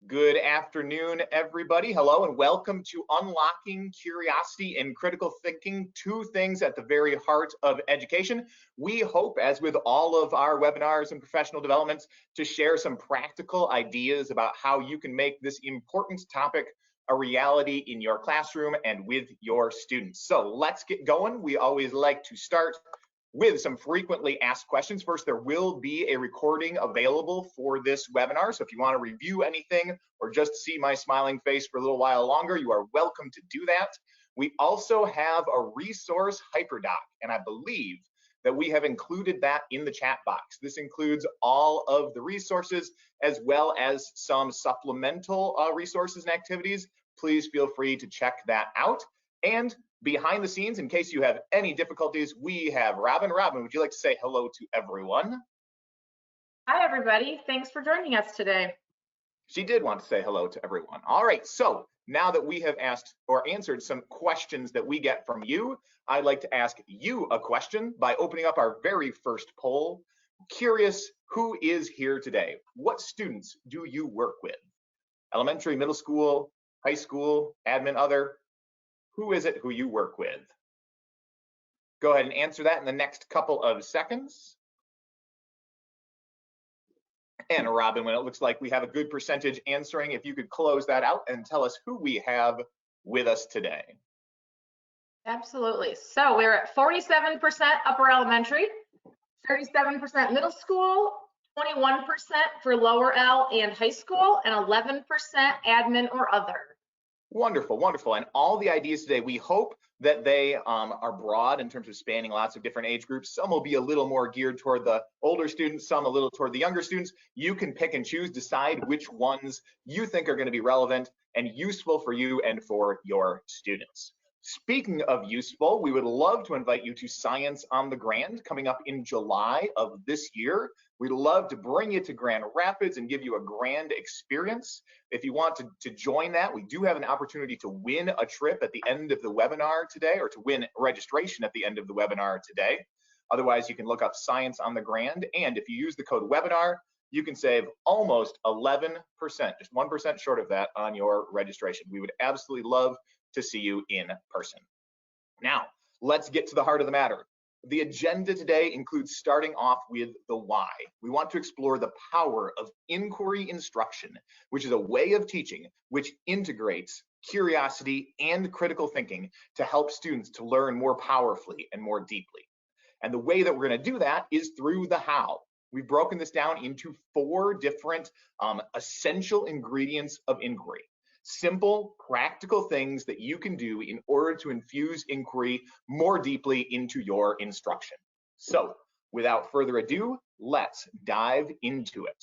Good afternoon, everybody. Hello, and welcome to Unlocking Curiosity and Critical Thinking, two things at the very heart of education. We hope, as with all of our webinars and professional developments, to share some practical ideas about how you can make this important topic a reality in your classroom and with your students. So let's get going. We always like to start with some frequently asked questions. First, there will be a recording available for this webinar. So if you want to review anything or just see my smiling face for a little while longer, you are welcome to do that. We also have a resource hyperdoc, and I believe that we have included that in the chat box. This includes all of the resources as well as some supplemental resources and activities. Please feel free to check that out. And behind the scenes, in case you have any difficulties, we have Robin. Robin, would you like to say hello to everyone? Hi, everybody. Thanks for joining us today. She did want to say hello to everyone. All right, so now that we have asked or answered some questions that we get from you, I'd like to ask you a question by opening up our very first poll. Curious, who is here today? What students do you work with? Elementary, middle school, high school, admin, other? Who is it who you work with? Go ahead and answer that in the next couple of seconds. And Robin, when it looks like we have a good percentage answering, if you could close that out and tell us who we have with us today. Absolutely. So we're at 47% upper elementary, 37% middle school, 21% for lower L and high school, and 11% admin or other. Wonderful, wonderful. And all the ideas today, we hope that they are broad in terms of spanning lots of different age groups. Some will be a little more geared toward the older students, some a little toward the younger students. You can pick and choose, decide which ones you think are going to be relevant and useful for you and for your students. Speaking of useful, we would love to invite you to Science on the Grand coming up in July of this year. We'd love to bring you to Grand Rapids and give you a grand experience. If you want to join that, we do have an opportunity to win a trip at the end of the webinar today, or to win registration at the end of the webinar today. Otherwise, you can look up Science on the Grand, and if you use the code webinar, you can save almost 11%, just 1% short of that on your registration. We would absolutely love to see you in person. Now, let's get to the heart of the matter. The agenda today includes starting off with the why. We want to explore the power of inquiry instruction, which is a way of teaching which integrates curiosity and critical thinking to help students to learn more powerfully and more deeply. And the way that we're going to do that is through the how. We've broken this down into 4 different essential ingredients of inquiry. Simple, practical things that you can do in order to infuse inquiry more deeply into your instruction. So, without further ado, let's dive into it.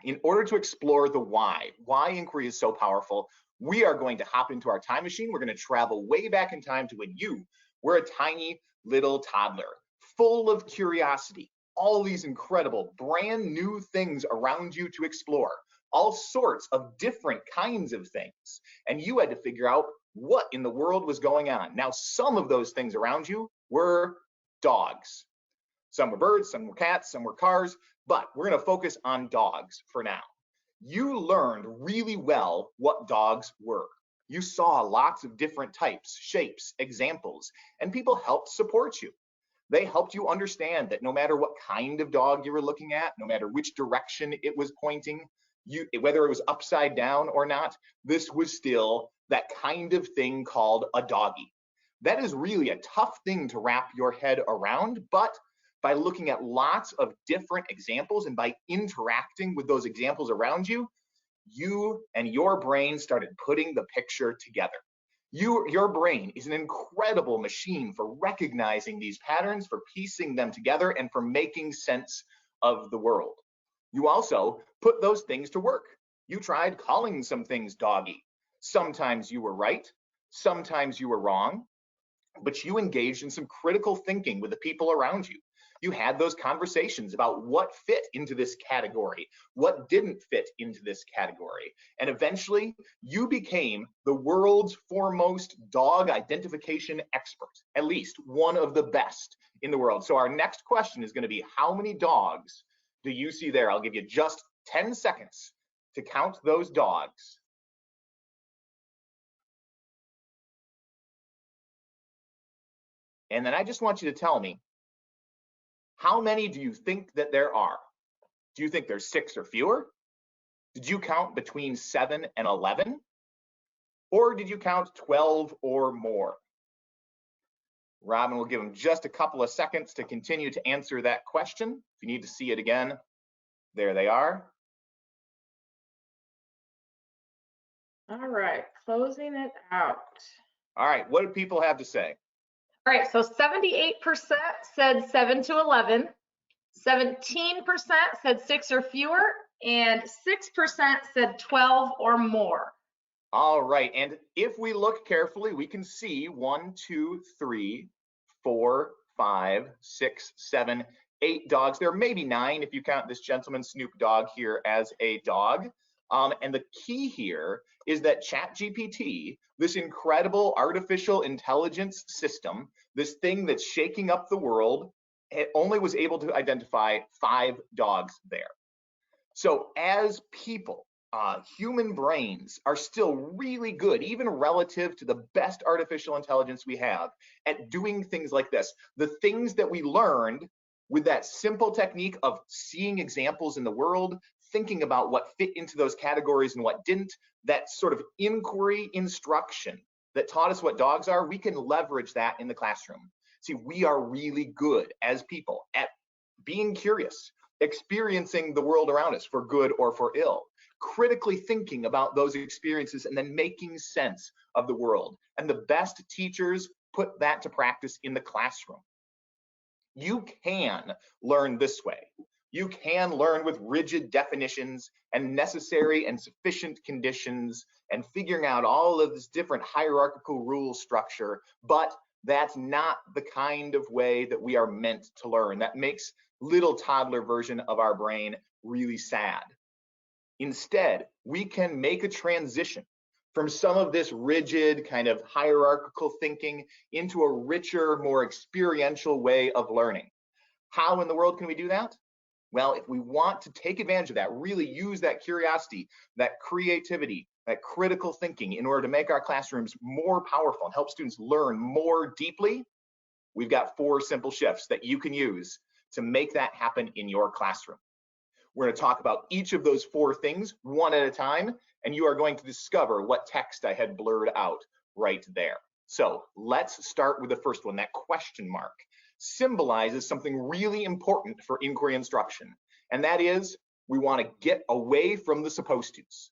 In order to explore the why inquiry is so powerful, we are going to hop into our time machine. We're going to travel way back in time to when you were a tiny little toddler, full of curiosity, all these incredible, brand new things around you to explore. All sorts of different kinds of things. And you had to figure out what in the world was going on. Now, some of those things around you were dogs. Some were birds, some were cats, some were cars, but we're going to focus on dogs for now. You learned really well what dogs were. You saw lots of different types, shapes, examples, and people helped support you. They helped you understand that no matter what kind of dog you were looking at, no matter which direction it was pointing, whether it was upside down or not, this was still that kind of thing called a doggy. That is really a tough thing to wrap your head around, but by looking at lots of different examples and by interacting with those examples around you, you and your brain started putting the picture together. Your brain is an incredible machine for recognizing these patterns, for piecing them together, and for making sense of the world. You also put those things to work. You tried calling some things doggy. Sometimes you were right, sometimes you were wrong, but you engaged in some critical thinking with the people around you. You had those conversations about what fit into this category, what didn't fit into this category. And eventually you became the world's foremost dog identification expert, at least one of the best in the world. So our next question is going to be, how many dogs do you see there? I'll give you just 10 seconds to count those dogs. And then I just want you to tell me, how many do you think that there are? Do you think there's 6 or fewer? Did you count between 7 and 11? Or did you count 12 or more? Robin will give them just a couple of seconds to continue to answer that question. If you need to see it again, there they are. All right, closing it out. All right, what do people have to say? All right, so 78% said 7 to 11, 17% said 6 or fewer, and 6% said 12 or more. All right, and if we look carefully, we can see 1, 2, 3, 4, 5, 6, 7, 8 dogs. There may be 9 if you count this gentleman Snoop Dogg here as a dog. And the key here is that ChatGPT, this incredible artificial intelligence system, this thing that's shaking up the world, it only was able to identify 5 dogs there. So as people, human brains are still really good, even relative to the best artificial intelligence we have, at doing things like this. The things that we learned with that simple technique of seeing examples in the world, thinking about what fit into those categories and what didn't, that sort of inquiry instruction that taught us what dogs are, we can leverage that in the classroom. See, we are really good as people at being curious, experiencing the world around us for good or for ill, critically thinking about those experiences and then making sense of the world. And the best teachers put that to practice in the classroom. You can learn this way. You can learn with rigid definitions and necessary and sufficient conditions and figuring out all of this different hierarchical rule structure, but that's not the kind of way that we are meant to learn. That makes little toddler version of our brain really sad. Instead, we can make a transition from some of this rigid kind of hierarchical thinking into a richer, more experiential way of learning. How in the world can we do that? Well, if we want to take advantage of that, really use that curiosity, that creativity, that critical thinking in order to make our classrooms more powerful and help students learn more deeply, we've got 4 simple shifts that you can use to make that happen in your classroom. We're going to talk about each of those 4 things one at a time, and you are going to discover what text I had blurred out right there. So let's start with the first one. That question mark symbolizes something really important for inquiry instruction, and that is we want to get away from the supposed tos.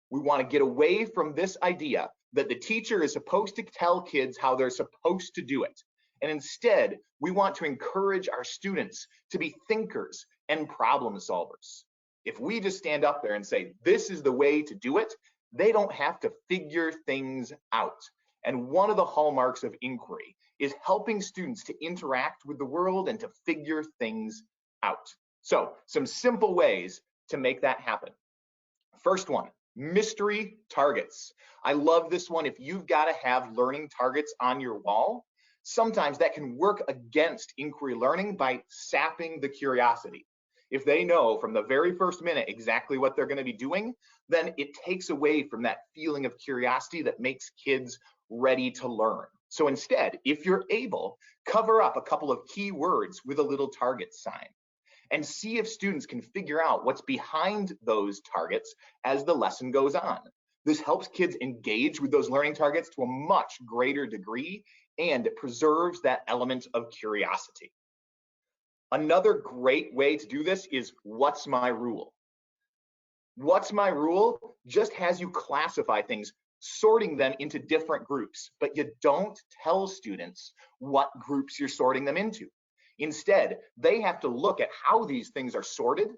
We want to get away from this idea that the teacher is supposed to tell kids how they're supposed to do it. And instead, we want to encourage our students to be thinkers and problem solvers. If we just stand up there and say, this is the way to do it, they don't have to figure things out. And one of the hallmarks of inquiry is helping students to interact with the world and to figure things out. So, some simple ways to make that happen. First one, mystery targets. I love this one. If you've got to have learning targets on your wall, sometimes that can work against inquiry learning by sapping the curiosity. If they know from the very first minute exactly what they're going to be doing, then it takes away from that feeling of curiosity that makes kids ready to learn. So instead, if you're able, cover up a couple of key words with a little target sign and see if students can figure out what's behind those targets as the lesson goes on. This helps kids engage with those learning targets to a much greater degree, and it preserves that element of curiosity. Another great way to do this is what's my rule? What's my rule just has you classify things, sorting them into different groups, but you don't tell students what groups you're sorting them into. Instead, they have to look at how these things are sorted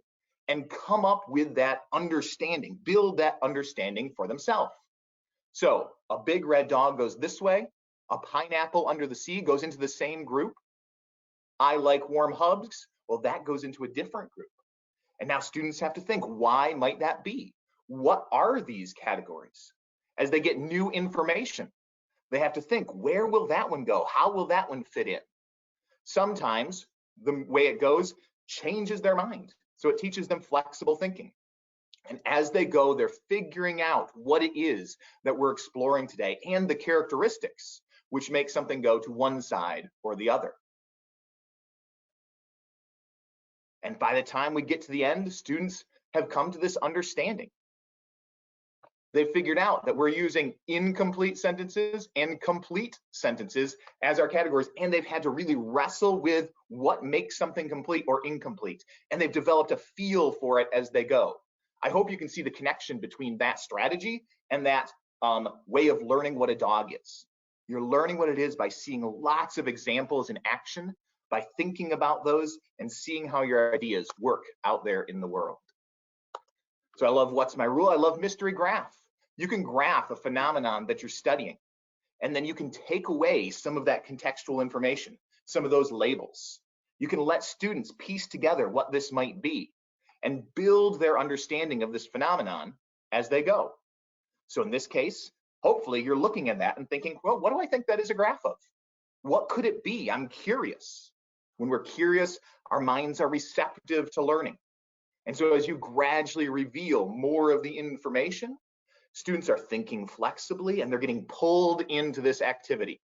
and come up with that understanding, build that understanding for themselves. So a big red dog goes this way, a pineapple under the sea goes into the same group, I like warm hugs. Well, that goes into a different group. And now students have to think, why might that be? What are these categories? As they get new information, they have to think, where will that one go? How will that one fit in? Sometimes the way it goes changes their mind. So it teaches them flexible thinking. And as they go, they're figuring out what it is that we're exploring today and the characteristics which make something go to one side or the other. And by the time we get to the end, students have come to this understanding. They've figured out that we're using incomplete sentences and complete sentences as our categories, and they've had to really wrestle with what makes something complete or incomplete. And they've developed a feel for it as they go. I hope you can see the connection between that strategy and that way of learning what a dog is. You're learning what it is by seeing lots of examples in action, by thinking about those and seeing how your ideas work out there in the world. So I love What's My Rule? I love mystery graph. You can graph a phenomenon that you're studying, and then you can take away some of that contextual information, some of those labels. You can let students piece together what this might be and build their understanding of this phenomenon as they go. So in this case, hopefully you're looking at that and thinking, well, what do I think that is a graph of? What could it be? I'm curious. When we're curious, our minds are receptive to learning. And so as you gradually reveal more of the information, students are thinking flexibly and they're getting pulled into this activity.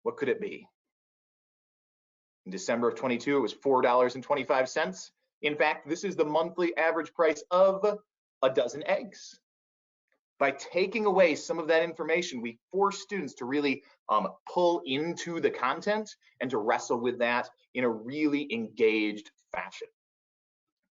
What could it be? In December of 22, it was $4.25. In fact, this is the monthly average price of a dozen eggs. By taking away some of that information, we force students to really pull into the content and to wrestle with that in a really engaged fashion.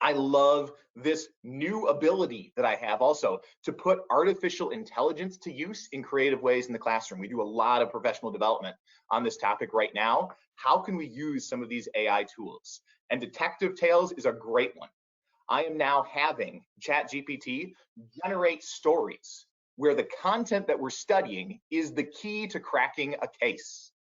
I love this new ability that I have also to put artificial intelligence to use in creative ways in the classroom. We do a lot of professional development on this topic right now. How can we use some of these AI tools? And Detective Tales is a great one. I am now having ChatGPT generate stories where the content that we're studying is the key to cracking a case.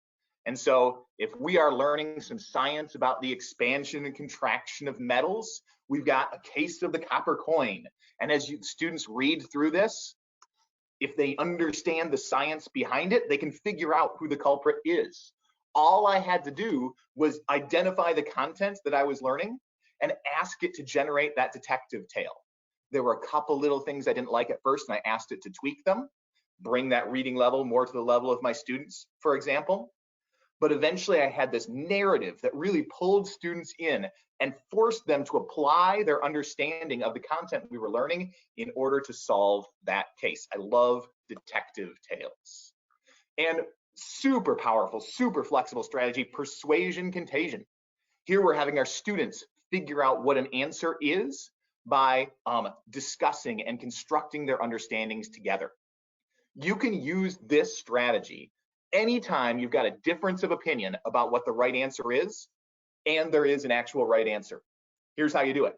And so if we are learning some science about the expansion and contraction of metals, we've got a case of the copper coin. And as students read through this, if they understand the science behind it, they can figure out who the culprit is. All I had to do was identify the content that I was learning and ask it to generate that detective tale. There were a couple little things I didn't like at first, and I asked it to tweak them, bring that reading level more to the level of my students, for example. But eventually I had this narrative that really pulled students in and forced them to apply their understanding of the content we were learning in order to solve that case. I love detective tales. And super powerful, super flexible strategy, persuasion contagion. Here we're having our students figure out what an answer is by discussing and constructing their understandings together. You can use this strategy anytime you've got a difference of opinion about what the right answer is, and there is an actual right answer. Here's how you do it.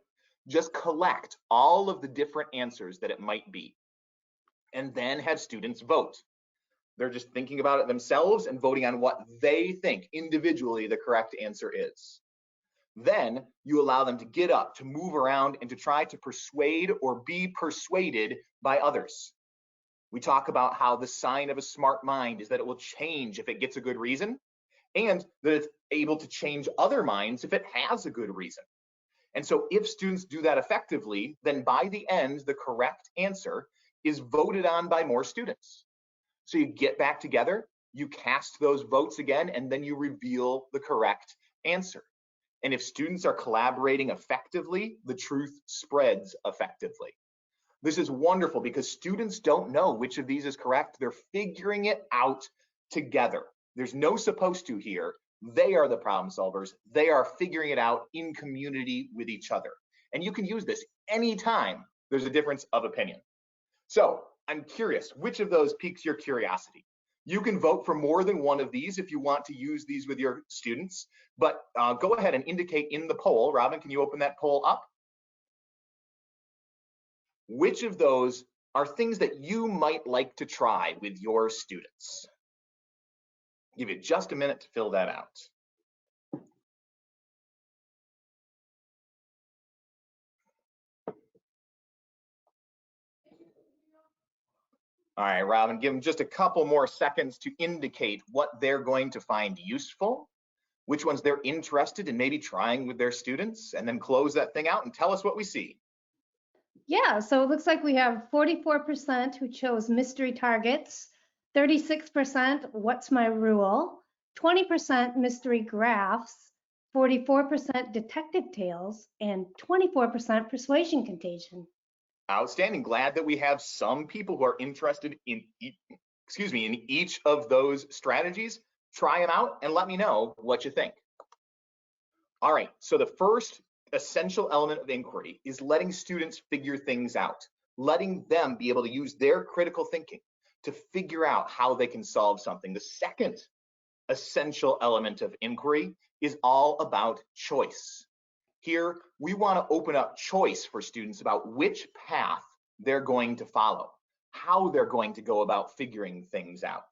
Just collect all of the different answers that it might be, and then have students vote. They're just thinking about it themselves and voting on what they think individually the correct answer is. Then you allow them to get up, to move around, and to try to persuade or be persuaded by others. We talk about how the sign of a smart mind is that it will change if it gets a good reason, and that it's able to change other minds if it has a good reason. And so if students do that effectively, then by the end, the correct answer is voted on by more students. So you get back together, you cast those votes again, and then you reveal the correct answer. And if students are collaborating effectively, the truth spreads effectively. This is wonderful because students don't know which of these is correct. They're figuring it out together. There's no supposed to here. They are the problem solvers. They are figuring it out in community with each other. And you can use this anytime there's a difference of opinion. So I'm curious, which of those piques your curiosity? You can vote for more than one of these if you want to use these with your students, but go ahead and indicate in the poll. Robin, can you open that poll up? Which of those are things that you might like to try with your students? I'll give you just a minute to fill that out. All right, Robin, give them just a couple more seconds to indicate what they're going to find useful, which ones they're interested in maybe trying with their students, and then close that thing out and tell us what we see. Yeah, so it looks like we have 44% who chose mystery targets, 36% what's my rule, 20% mystery graphs, 44% detective tales, and 24% persuasion contagion. Outstanding. Glad that we have some people who are interested in, in each of those strategies. Try them out and let me know what you think. All right, so the first essential element of inquiry is letting students figure things out, letting them be able to use their critical thinking to figure out how they can solve something. The second essential element of inquiry is all about choice. Here, we want to open up choice for students about which path they're going to follow, how they're going to go about figuring things out.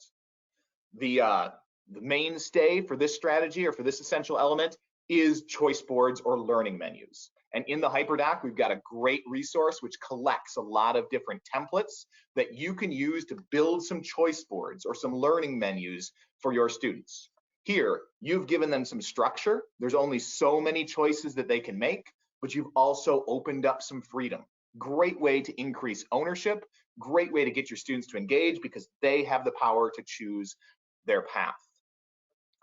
The mainstay for this strategy or for this essential element is choice boards or learning menus. And in the HyperDoc, we've got a great resource which collects a lot of different templates that you can use to build some choice boards or some learning menus for your students. Here, you've given them some structure. There's only so many choices that they can make, but you've also opened up some freedom. Great way to increase ownership, great way to get your students to engage because they have the power to choose their path.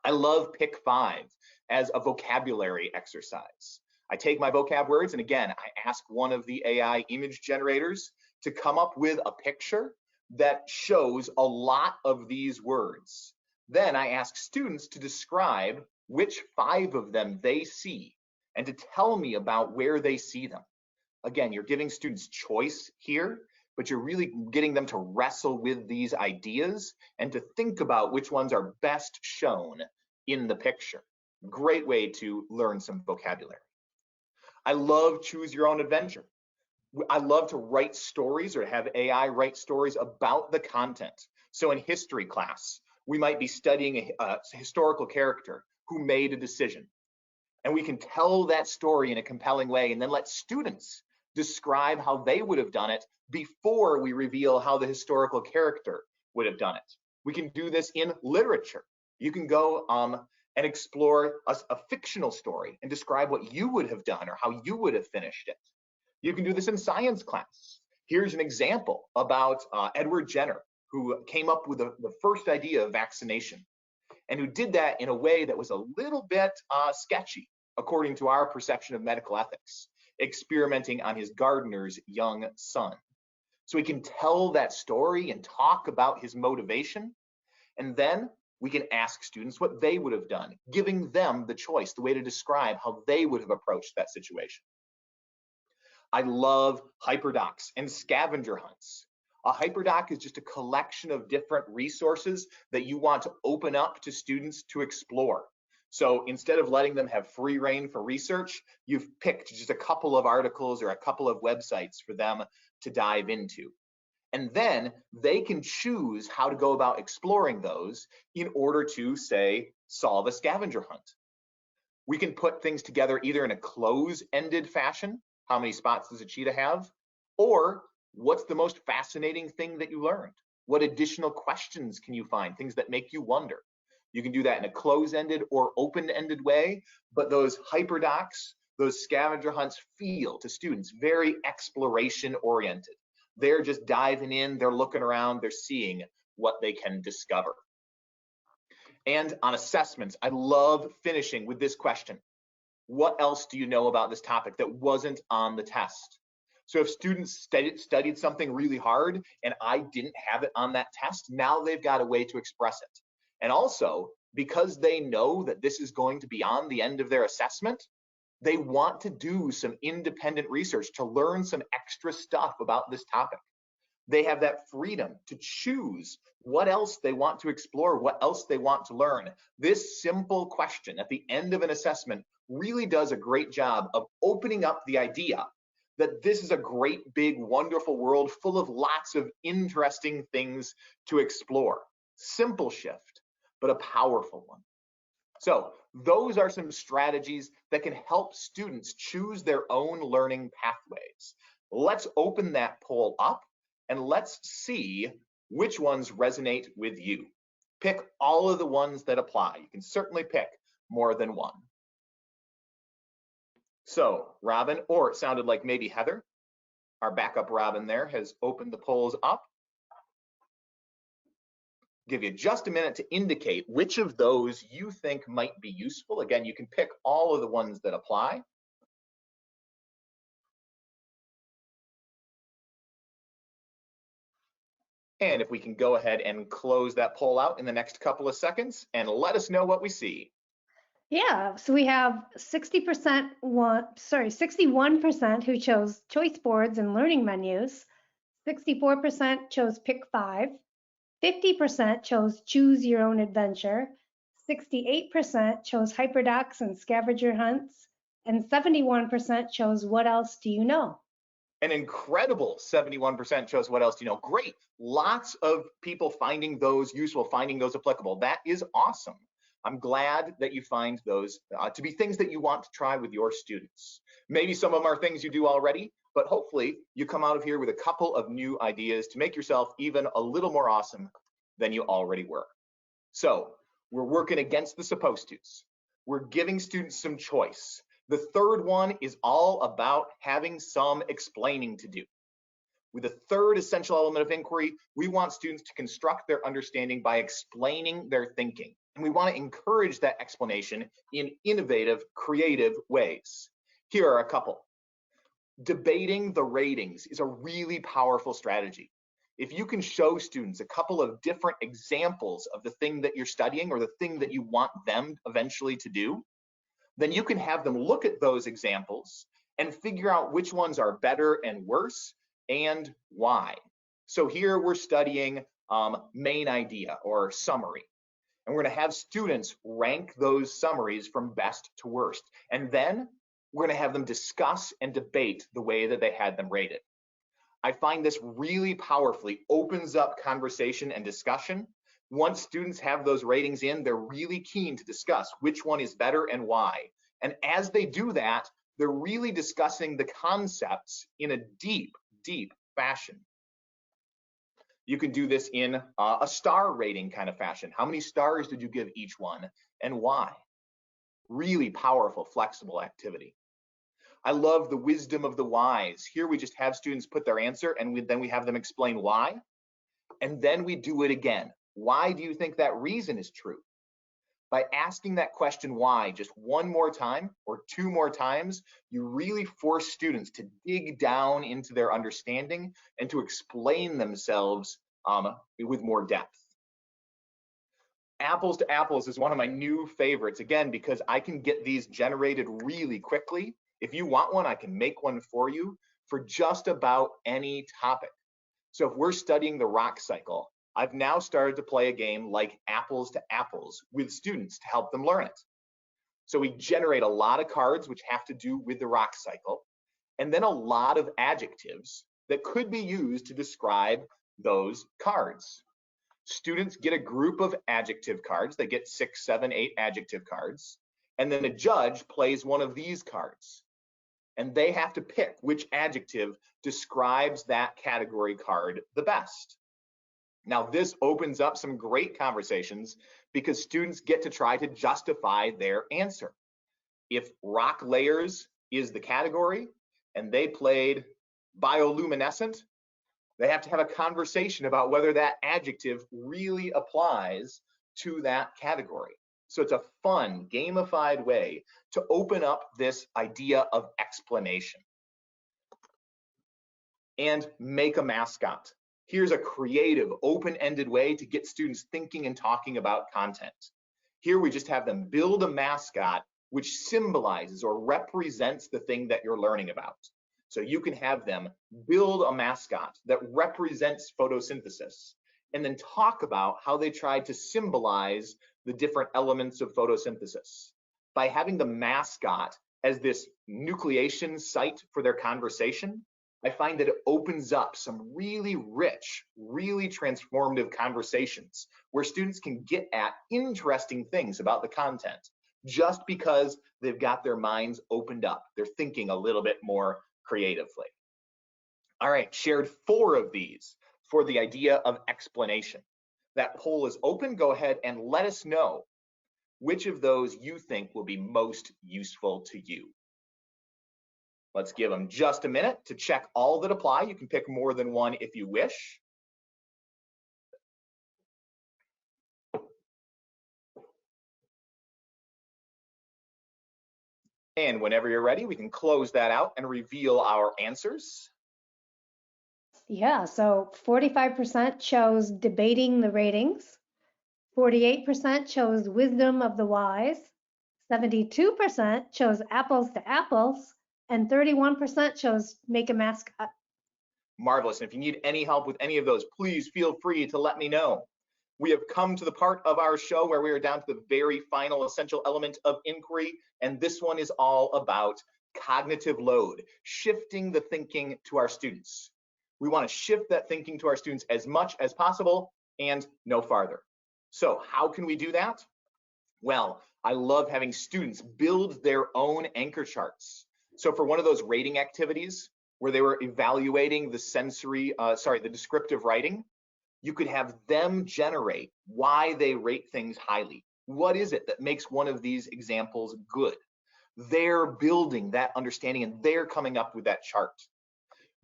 I love Pick 5 as a vocabulary exercise. I take my vocab words and again, I ask one of the AI image generators to come up with a picture that shows a lot of these words. Then I ask students to describe which 5 of them they see and to tell me about where they see them. Again, you're giving students choice here, but you're really getting them to wrestle with these ideas and to think about which ones are best shown in the picture. Great way to learn some vocabulary. I love choose your own adventure. I love to write stories or have AI write stories about the content. So in history class, we might be studying a historical character who made a decision. And we can tell that story in a compelling way and then let students describe how they would have done it before we reveal how the historical character would have done it. We can do this in literature. You can go and explore a fictional story and describe what you would have done or how you would have finished it. You can do this in science class. Here's an example about Edward Jenner, who came up with the first idea of vaccination and who did that in a way that was a little bit sketchy, according to our perception of medical ethics, experimenting on his gardener's young son. So we can tell that story and talk about his motivation, and then we can ask students what they would have done, giving them the choice, the way to describe how they would have approached that situation. I love hyperdocs and scavenger hunts. A hyperdoc is just a collection of different resources that you want to open up to students to explore. So instead of letting them have free reign for research, you've picked just a couple of articles or a couple of websites for them to dive into. And then they can choose how to go about exploring those in order to, say, solve a scavenger hunt. We can put things together either in a close-ended fashion, how many spots does a cheetah have, or what's the most fascinating thing that you learned? What additional questions can you find, things that make you wonder? You can do that in a close-ended or open-ended way, but those hyperdocs, those scavenger hunts feel to students very exploration-oriented. They're just diving in, they're looking around, they're seeing what they can discover. And on assessments, I love finishing with this question. What else do you know about this topic that wasn't on the test? So if students studied something really hard and I didn't have it on that test, now they've got a way to express it. And also, because they know that this is going to be on the end of their assessment, they want to do some independent research to learn some extra stuff about this topic. They have that freedom to choose what else they want to explore, what else they want to learn. This simple question at the end of an assessment really does a great job of opening up the idea that this is a great, big, wonderful world full of lots of interesting things to explore. Simple shift, but a powerful one. So those are some strategies that can help students choose their own learning pathways. Let's open that poll up and let's see which ones resonate with you. Pick all of the ones that apply. You can certainly pick more than one. So Robin, or it sounded like maybe Heather, our backup Robin there, has opened the polls up. Give you just a minute to indicate which of those you think might be useful. Again, you can pick all of the ones that apply. And if we can go ahead and close that poll out in the next couple of seconds and let us know what we see. Yeah, so we have 61% who chose choice boards and learning menus. 64% chose pick 5. 50% chose choose your own adventure. 68% chose hyperdocs and scavenger hunts. And 71% chose what else do you know? An incredible 71% chose what else do you know. Great. Lots of people finding those useful, finding those applicable. That is awesome. I'm glad that you find those to be things that you want to try with your students. Maybe some of them are things you do already, but hopefully you come out of here with a couple of new ideas to make yourself even a little more awesome than you already were. So we're working against the supposed tos. We're giving students some choice. The third one is all about having some explaining to do. With the third essential element of inquiry, we want students to construct their understanding by explaining their thinking. And we want to encourage that explanation in innovative, creative ways. Here are a couple. Debating the ratings is a really powerful strategy. If you can show students a couple of different examples of the thing that you're studying or the thing that you want them eventually to do, then you can have them look at those examples and figure out which ones are better and worse and why. So here we're studying main idea or summary. And we're going to have students rank those summaries from best to worst. And then we're going to have them discuss and debate the way that they had them rated. I find this really powerfully opens up conversation and discussion. Once students have those ratings in, they're really keen to discuss which one is better and why. And as they do that, they're really discussing the concepts in a deep, deep fashion. You can do this in a star rating kind of fashion. How many stars did you give each one and why? Really powerful, flexible activity. I love the wisdom of the whys. Here we just have students put their answer and then we have them explain why. And then we do it again. Why do you think that reason is true? By asking that question why just one more time or two more times, you really force students to dig down into their understanding and to explain themselves with more depth. Apples to apples is one of my new favorites, again, because I can get these generated really quickly. If you want one, I can make one for you for just about any topic. So if we're studying the rock cycle, I've now started to play a game like apples to apples with students to help them learn it. So we generate a lot of cards which have to do with the rock cycle, and then a lot of adjectives that could be used to describe those cards. Students get a group of adjective cards. They get 6, 7, 8 adjective cards, and then a judge plays one of these cards. And they have to pick which adjective describes that category card the best. Now, this opens up some great conversations because students get to try to justify their answer. If rock layers is the category and they played bioluminescent, they have to have a conversation about whether that adjective really applies to that category. So it's a fun, gamified way to open up this idea of explanation. And make a mascot. Here's a creative, open-ended way to get students thinking and talking about content. Here we just have them build a mascot which symbolizes or represents the thing that you're learning about. So you can have them build a mascot that represents photosynthesis and then talk about how they tried to symbolize the different elements of photosynthesis. By having the mascot as this nucleation site for their conversation, I find that it opens up some really rich, really transformative conversations where students can get at interesting things about the content just because they've got their minds opened up. They're thinking a little bit more creatively. All right, shared 4 of these. for the idea of explanation. That poll is open. Go ahead and let us know which of those you think will be most useful to you. Let's give them just a minute to check all that apply. You can pick more than one if you wish. And whenever you're ready, we can close that out and reveal our answers. Yeah, so 45% chose debating the ratings, 48% chose wisdom of the wise, 72% chose apples to apples, and 31% chose make a mascot. Marvelous. And if you need any help with any of those, please feel free to let me know. We have come to the part of our show where we are down to the very final essential element of inquiry, and this one is all about cognitive load, shifting the thinking to our students. We want to shift that thinking to our students as much as possible and no farther. So how can we do that? Well, I love having students build their own anchor charts. So for one of those rating activities where they were evaluating the descriptive writing, you could have them generate why they rate things highly. What is it that makes one of these examples good? They're building that understanding and they're coming up with that chart.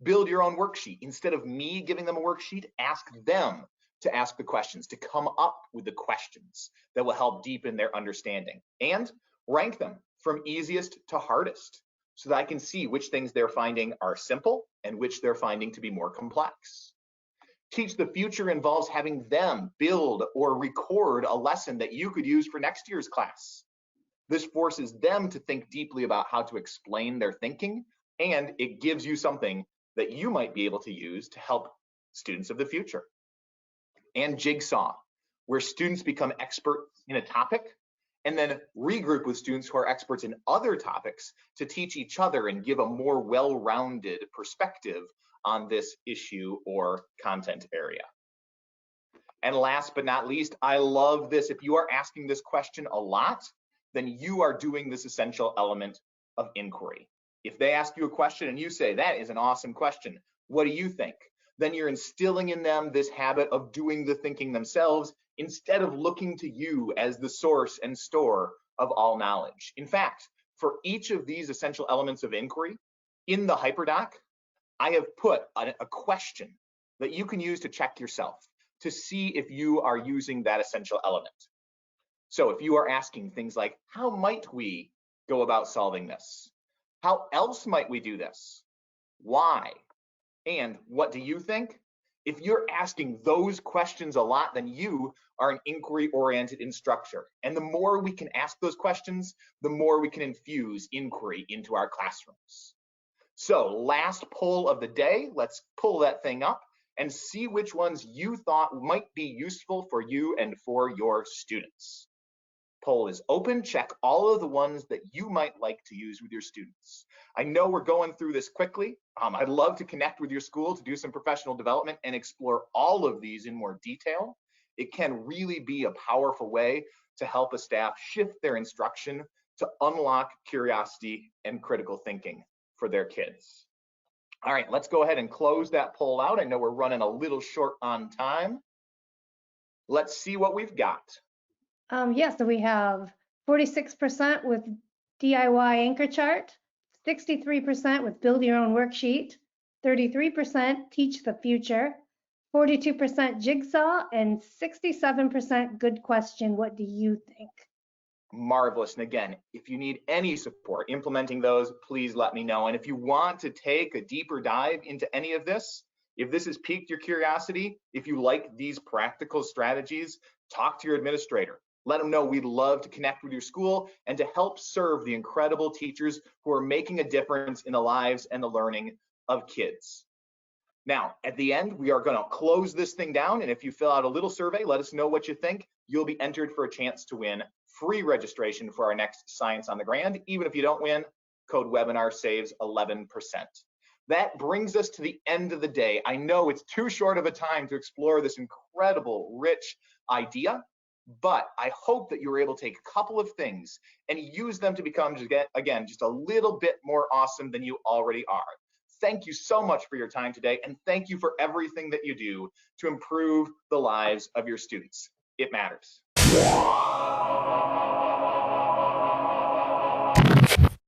Build your own worksheet. Instead of me giving them a worksheet, ask them to ask the questions, to come up with the questions that will help deepen their understanding. And rank them from easiest to hardest so that I can see which things they're finding are simple and which they're finding to be more complex. Teach the Future involves having them build or record a lesson that you could use for next year's class. This forces them to think deeply about how to explain their thinking, and it gives you something that you might be able to use to help students of the future. And Jigsaw, where students become experts in a topic and then regroup with students who are experts in other topics to teach each other and give a more well-rounded perspective on this issue or content area. And last but not least, I love this. If you are asking this question a lot, then you are doing this essential element of inquiry. If they ask you a question and you say, that is an awesome question, what do you think? Then you're instilling in them this habit of doing the thinking themselves instead of looking to you as the source and store of all knowledge. In fact, for each of these essential elements of inquiry, in the hyperdoc, I have put a question that you can use to check yourself to see if you are using that essential element. So if you are asking things like, how might we go about solving this? How else might we do this? Why? And what do you think? If you're asking those questions a lot, then you are an inquiry-oriented instructor. And the more we can ask those questions, the more we can infuse inquiry into our classrooms. So last poll of the day, let's pull that thing up and see which ones you thought might be useful for you and for your students. Poll is open. Check all of the ones that you might like to use with your students. I know we're going through this quickly. I'd love to connect with your school to do some professional development and explore all of these in more detail. It can really be a powerful way to help a staff shift their instruction to unlock curiosity and critical thinking for their kids. All right, let's go ahead and close that poll out. I know we're running a little short on time. Let's see what we've got. Yeah, so we have 46% with DIY anchor chart, 63% with build your own worksheet, 33% teach the future, 42% jigsaw, and 67% good question. What do you think? Marvelous. And again, if you need any support implementing those, please let me know. And if you want to take a deeper dive into any of this, if this has piqued your curiosity, if you like these practical strategies, talk to your administrator. Let them know we'd love to connect with your school and to help serve the incredible teachers who are making a difference in the lives and the learning of kids. Now, at the end, we are going to close this thing down. And if you fill out a little survey, let us know what you think. You'll be entered for a chance to win free registration for our next Science on the Grand. Even if you don't win, code webinar saves 11%. That brings us to the end of the day. I know it's too short of a time to explore this incredible, rich idea, but I hope that you were able to take a couple of things and use them to become, again, just a little bit more awesome than you already are. thank you so much for your time today, and thank you for everything that you do to improve the lives of your students. It matters.